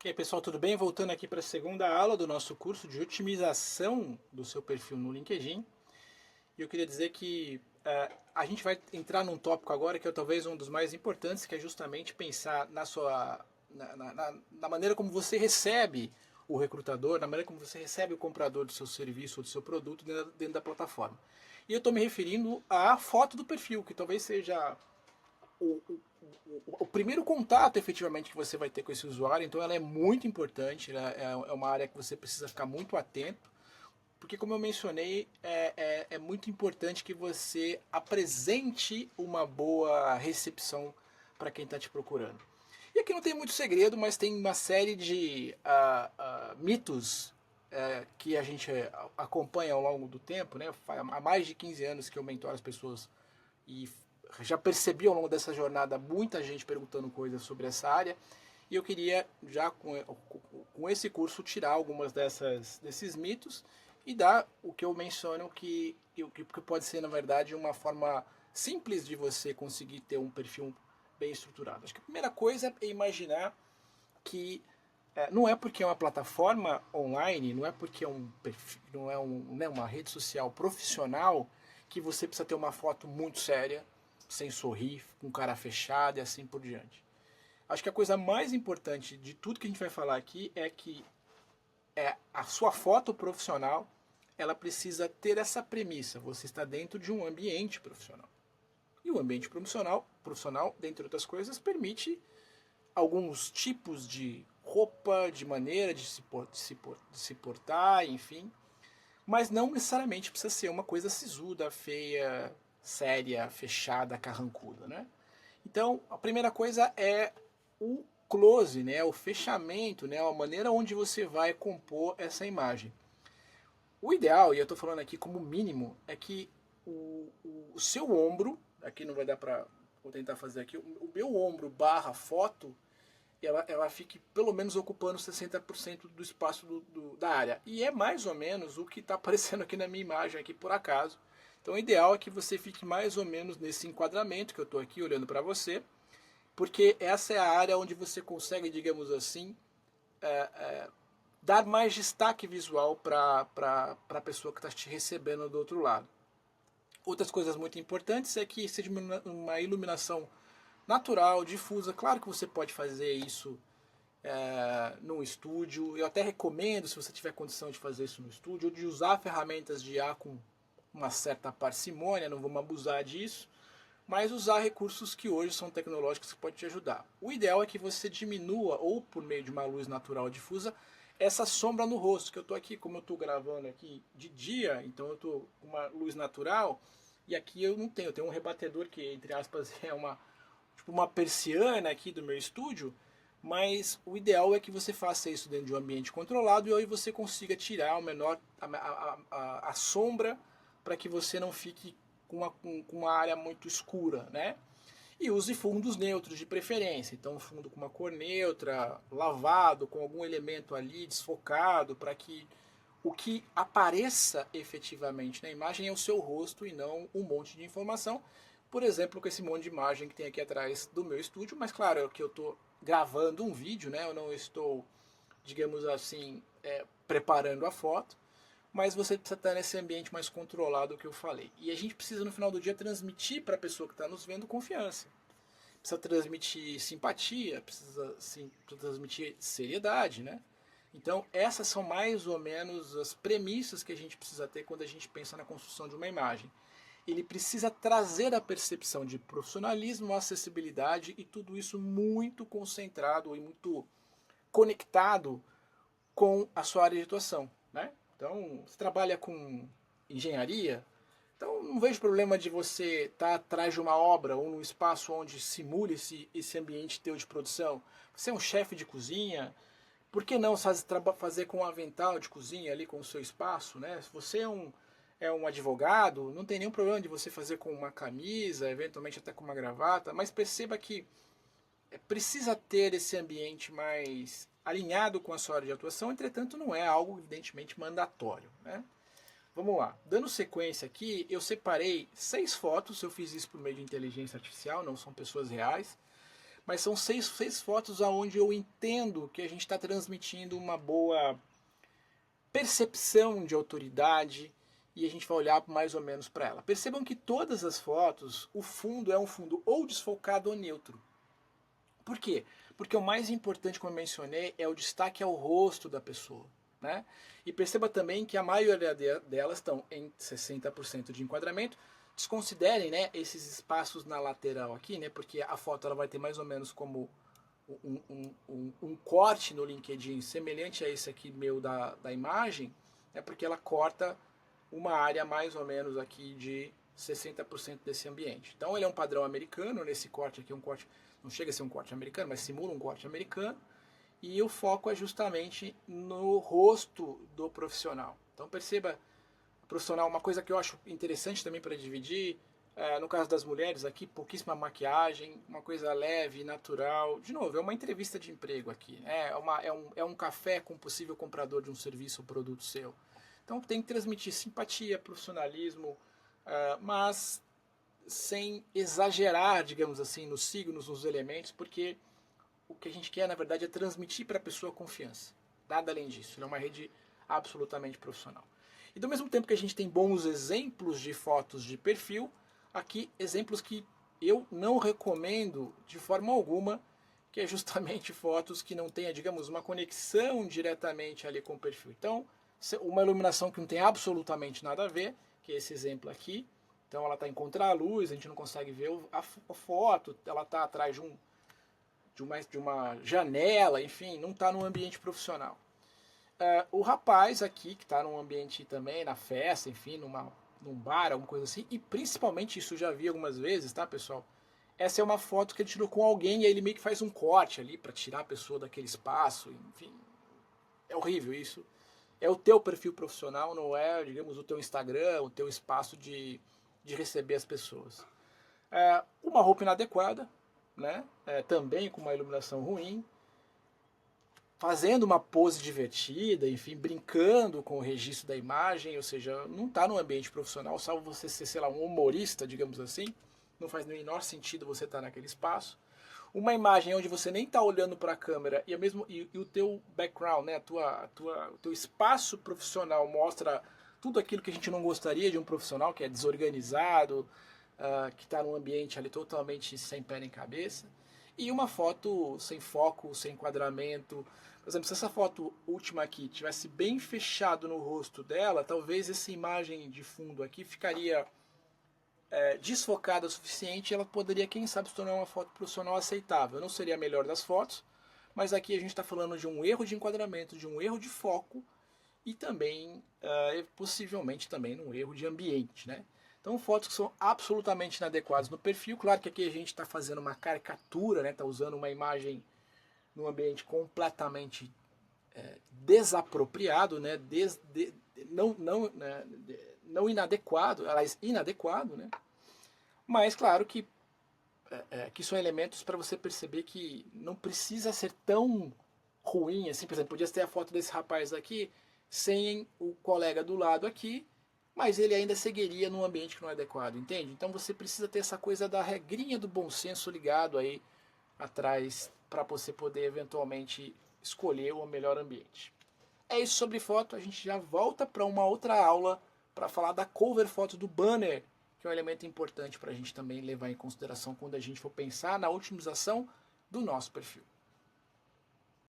E aí pessoal, tudo bem? Voltando aqui para a segunda aula do nosso curso de otimização do seu perfil no LinkedIn. E eu queria dizer que a gente vai entrar num tópico agora que é talvez um dos mais importantes, que é justamente pensar na maneira como você recebe o recrutador, na maneira como você recebe o comprador do seu serviço ou do seu produto dentro da plataforma. E eu estou me referindo à foto do perfil, que talvez seja o, o, o primeiro contato efetivamente que você vai ter com esse usuário, então ela é muito importante, é uma área que você precisa ficar muito atento, porque como eu mencionei, é muito importante que você apresente uma boa recepção para quem está te procurando. E aqui não tem muito segredo, mas tem uma série de mitos que a gente acompanha ao longo do tempo, né? Há mais de 15 anos que eu mentoro as pessoas e já percebi ao longo dessa jornada muita gente perguntando coisas sobre essa área e eu queria já com esse curso tirar algumas desses mitos e dar o que eu menciono que pode ser na verdade uma forma simples de você conseguir ter um perfil bem estruturado. Acho que a primeira coisa é imaginar que não é porque é uma plataforma online, não é porque é um perfil, não é uma rede social profissional que você precisa ter uma foto muito séria, sem sorrir, com cara fechada e assim por diante. Acho que a coisa mais importante de tudo que a gente vai falar aqui é que a sua foto profissional ela precisa ter essa premissa. Você está dentro de um ambiente profissional. E o ambiente profissional, dentre outras coisas, permite alguns tipos de roupa, de maneira de se portar, enfim. Mas não necessariamente precisa ser uma coisa sisuda, feia, séria, fechada, carrancuda, né? Então, a primeira coisa é o close, né? O fechamento, né? A maneira onde você vai compor essa imagem. O ideal, e eu estou falando aqui como mínimo, é que o seu ombro, aqui não vai dar para, vou tentar fazer aqui, o meu ombro barra foto, ela fique pelo menos ocupando 60% do espaço da área. E é mais ou menos o que está aparecendo aqui na minha imagem, aqui por acaso. Então o ideal é que você fique mais ou menos nesse enquadramento que eu estou aqui olhando para você, porque essa é a área onde você consegue, digamos assim, dar mais destaque visual para a pessoa que está te recebendo do outro lado. Outras coisas muito importantes é que seja uma iluminação natural, difusa. Claro que você pode fazer isso num estúdio. Eu até recomendo, se você tiver condição de fazer isso no estúdio, de usar ferramentas de IA com uma certa parcimônia, não vamos abusar disso, mas usar recursos que hoje são tecnológicos que podem te ajudar. O ideal é que você diminua, ou por meio de uma luz natural difusa, essa sombra no rosto, que eu estou aqui, como eu estou gravando aqui de dia, então eu estou com uma luz natural, e aqui eu não tenho, eu tenho um rebatedor que, entre aspas, é tipo uma persiana aqui do meu estúdio, mas o ideal é que você faça isso dentro de um ambiente controlado e aí você consiga tirar o menor a sombra para que você não fique com uma área muito escura, né? E use fundos neutros de preferência, então um fundo com uma cor neutra, lavado, com algum elemento ali desfocado, para que o que apareça efetivamente na imagem é o seu rosto e não um monte de informação. Por exemplo, com esse monte de imagem que tem aqui atrás do meu estúdio, mas claro, é que eu estou gravando um vídeo, né? Eu não estou, digamos assim, preparando a foto, mas você precisa estar nesse ambiente mais controlado que eu falei. E a gente precisa no final do dia transmitir para a pessoa que está nos vendo confiança. Precisa transmitir simpatia, precisa transmitir seriedade, né? Então, essas são mais ou menos as premissas que a gente precisa ter quando a gente pensa na construção de uma imagem. Ele precisa trazer a percepção de profissionalismo, acessibilidade e tudo isso muito concentrado e muito conectado com a sua área de atuação, né? Então, você trabalha com engenharia, então não vejo problema de você estar atrás de uma obra ou num espaço onde simule esse ambiente teu de produção. Você é um chefe de cozinha, por que não fazer com um avental de cozinha ali com o seu espaço, né? Se você é um advogado, não tem nenhum problema de você fazer com uma camisa, eventualmente até com uma gravata, mas perceba que precisa ter esse ambiente mais alinhado com a sua área de atuação, entretanto não é algo evidentemente mandatório, né? Vamos lá, dando sequência aqui, eu separei 6 fotos, eu fiz isso por meio de inteligência artificial, não são pessoas reais, mas são seis fotos onde eu entendo que a gente está transmitindo uma boa percepção de autoridade e a gente vai olhar mais ou menos para ela. Percebam que todas as fotos, o fundo é um fundo ou desfocado ou neutro. Por quê? Porque o mais importante, como eu mencionei, é o destaque ao rosto da pessoa. Né? E perceba também que a maioria delas estão em 60% de enquadramento. Desconsiderem, né, esses espaços na lateral aqui, né, porque a foto ela vai ter mais ou menos como um corte no LinkedIn semelhante a esse aqui meu da imagem, é porque ela corta uma área mais ou menos aqui de 60% desse ambiente. Então ele é um padrão americano, nesse corte aqui, um corte, não chega a ser um corte americano, mas simula um corte americano, e o foco é justamente no rosto do profissional. Então perceba, profissional, uma coisa que eu acho interessante também para dividir, no caso das mulheres aqui, pouquíssima maquiagem, uma coisa leve, natural. De novo, é uma entrevista de emprego aqui, né? É um café com um possível comprador de um serviço ou produto seu. Então tem que transmitir simpatia, profissionalismo, mas sem exagerar, digamos assim, nos signos, nos elementos, porque o que a gente quer, na verdade, é transmitir para a pessoa confiança. Nada além disso. Ele é uma rede absolutamente profissional. E do mesmo tempo que a gente tem bons exemplos de fotos de perfil, aqui exemplos que eu não recomendo de forma alguma, que é justamente fotos que não tenha, digamos, uma conexão diretamente ali com o perfil. Então, uma iluminação que não tem absolutamente nada a ver, que é esse exemplo aqui. Então ela está em contraluz, a gente não consegue ver a foto, ela está atrás de uma janela, enfim, não está num ambiente profissional. O rapaz aqui, que está num ambiente também, na festa, enfim, num bar, alguma coisa assim, e principalmente isso eu já vi algumas vezes, tá, pessoal? Essa é uma foto que ele tirou com alguém e aí ele meio que faz um corte ali para tirar a pessoa daquele espaço, enfim. É horrível isso. É o teu perfil profissional, não é, digamos, o teu Instagram, o teu espaço de receber as pessoas. Uma roupa inadequada, né? Também com uma iluminação ruim, fazendo uma pose divertida, enfim, brincando com o registro da imagem, ou seja, não está no ambiente profissional, salvo você ser, sei lá, um humorista, digamos assim, não faz no menor sentido você estar naquele espaço. Uma imagem onde você nem está olhando para a câmera e o teu background, né, o teu espaço profissional mostra tudo aquilo que a gente não gostaria de um profissional, que é desorganizado, que está num ambiente ali totalmente sem pé nem cabeça. E uma foto sem foco, sem enquadramento. Por exemplo, se essa foto última aqui tivesse bem fechado no rosto dela, talvez essa imagem de fundo aqui ficaria desfocada o suficiente e ela poderia, quem sabe, se tornar uma foto profissional aceitável. Não seria a melhor das fotos, mas aqui a gente está falando de um erro de enquadramento, de um erro de foco e também, possivelmente, também um erro de ambiente, né? Então, fotos que são absolutamente inadequadas no perfil. Claro que aqui a gente está fazendo uma caricatura, né? Está usando uma imagem num ambiente completamente desapropriado, né? Não inadequado, aliás, inadequado, né? Mas, claro que são elementos para você perceber que não precisa ser tão ruim assim. Por exemplo, podia ter a foto desse rapaz aqui sem o colega do lado aqui, mas ele ainda seguiria num ambiente que não é adequado, entende? Então você precisa ter essa coisa da regrinha do bom senso ligado aí atrás para você poder eventualmente escolher o melhor ambiente. É isso sobre foto, a gente já volta para uma outra aula para falar da cover foto do banner, que é um elemento importante para a gente também levar em consideração quando a gente for pensar na otimização do nosso perfil.